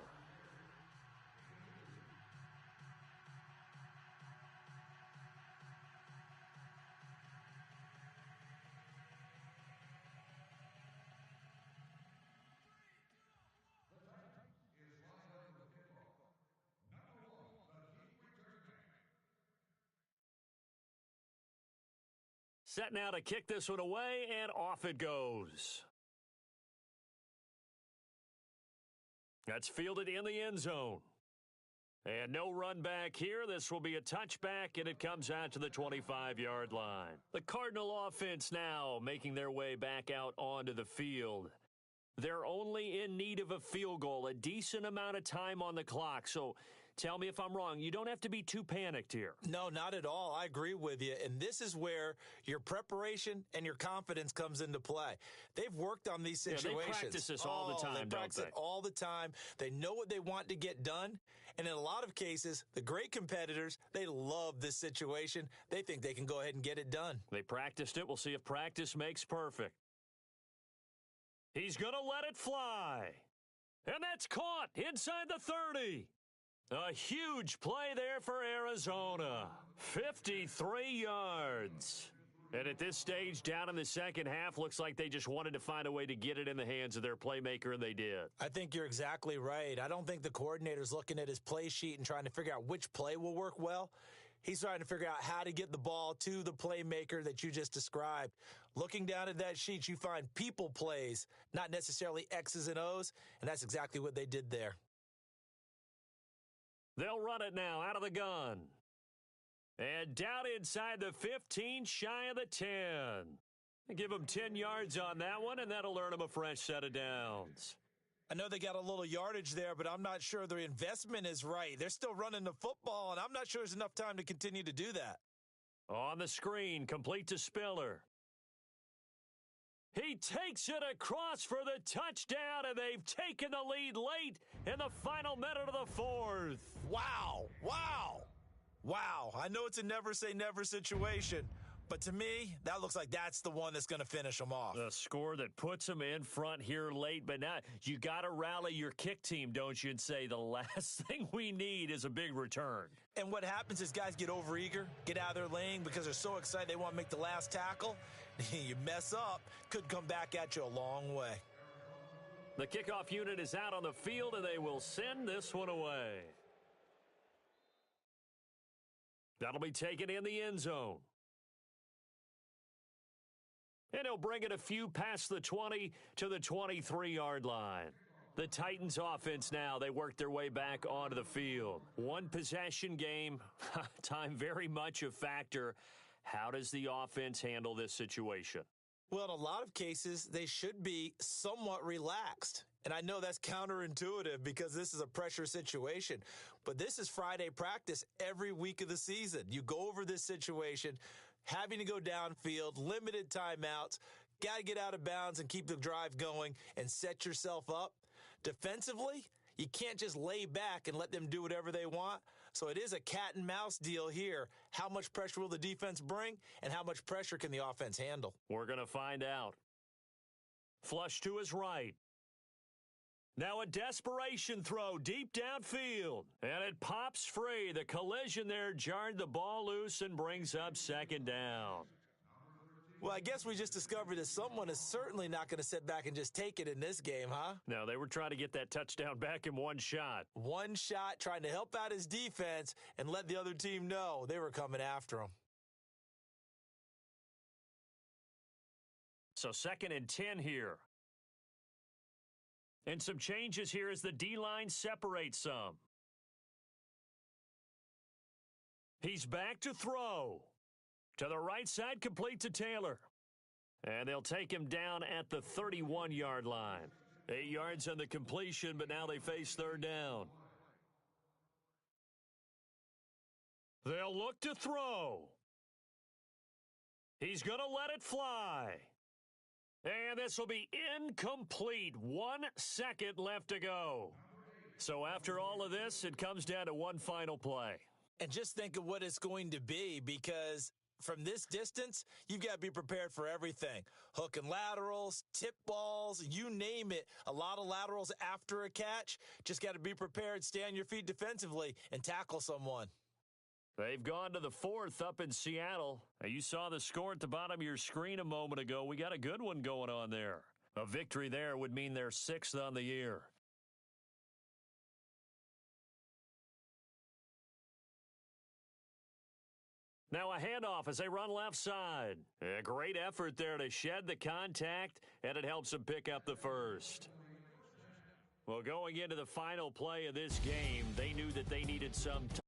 Set now to kick this one away, and off it goes. That's fielded in the end zone. And no run back here. This will be a touchback, and it comes out to the 25-yard line. The Cardinal offense now making their way back out onto the field. They're only in need of a field goal, a decent amount of time on the clock. So tell me if I'm wrong. You don't have to be too panicked here. No, not at all. I agree with you. And this is where your preparation and your confidence comes into play. They've worked on these situations. Yeah, they practice this all the time, they practice it all the time. They know what they want to get done. And in a lot of cases, the great competitors, they love this situation. They think they can go ahead and get it done. They practiced it. We'll see if practice makes perfect. He's going to let it fly. And that's caught inside the 30. A huge play there for Arizona. 53 yards. And at this stage, down in the second half, looks like they just wanted to find a way to get it in the hands of their playmaker, and they did. I think you're exactly right. I don't think the coordinator's looking at his play sheet and trying to figure out which play will work well. He's trying to figure out how to get the ball to the playmaker that you just described. Looking down at that sheet, you find people plays, not necessarily X's and O's, and that's exactly what they did there. They'll run it now out of the gun. And down inside the 15, shy of the 10. Give them 10 yards on that one, and that'll earn them a fresh set of downs. I know they got a little yardage there, but I'm not sure the investment is right. They're still running the football, and I'm not sure there's enough time to continue to do that. On the screen, complete to Spiller. He takes it across for the touchdown, and they've taken the lead late in the final minute of the fourth. Wow, wow, wow. I know it's a never-say-never situation, but to me, that looks like that's the one that's going to finish them off. The score that puts them in front here late, but now you got to rally your kick team, don't you, and say the last thing we need is a big return. And what happens is guys get overeager, get out of their lane because they're so excited they want to make the last tackle. You mess up, could come back at you a long way. The kickoff unit is out on the field, and they will send this one away. That'll be taken in the end zone. And he'll bring it a few past the 20 to the 23-yard line. The Titans offense now, they work their way back onto the field. One possession game, time very much a factor. How does the offense handle this situation? Well, in a lot of cases, they should be somewhat relaxed. And I know that's counterintuitive because this is a pressure situation. But this is Friday practice every week of the season. You go over this situation, having to go downfield, limited timeouts, got to get out of bounds and keep the drive going and set yourself up. Defensively, you can't just lay back and let them do whatever they want. So it is a cat and mouse deal here. How much pressure will the defense bring, and how much pressure can the offense handle? We're going to find out. Flush to his right. Now a desperation throw deep downfield, and it pops free. The collision there jarred the ball loose and brings up second down. Well, I guess we just discovered that someone is certainly not going to sit back and just take it in this game, huh? No, they were trying to get that touchdown back in one shot. One shot, trying to help out his defense and let the other team know they were coming after him. So 2nd and 10 here. And some changes here as the D-line separates some. He's back to throw. To the right side, complete to Taylor. And they'll take him down at the 31-yard line. 8 yards on the completion, but now they face 3rd down. They'll look to throw. He's going to let it fly. And this will be incomplete. 1 second left to go. So after all of this, it comes down to one final play. And just think of what it's going to be, because from this distance, you've got to be prepared for everything. Hook and laterals, tip balls, you name it. A lot of laterals after a catch. Just got to be prepared, stay on your feet defensively, and tackle someone. They've gone to the 4th up in Seattle. Now, you saw the score at the bottom of your screen a moment ago. We got a good one going on there. A victory there would mean they're 6th on the year. Now a handoff as they run left side. A great effort there to shed the contact, and it helps them pick up the first. Well, going into the final play of this game, they knew that they needed some time.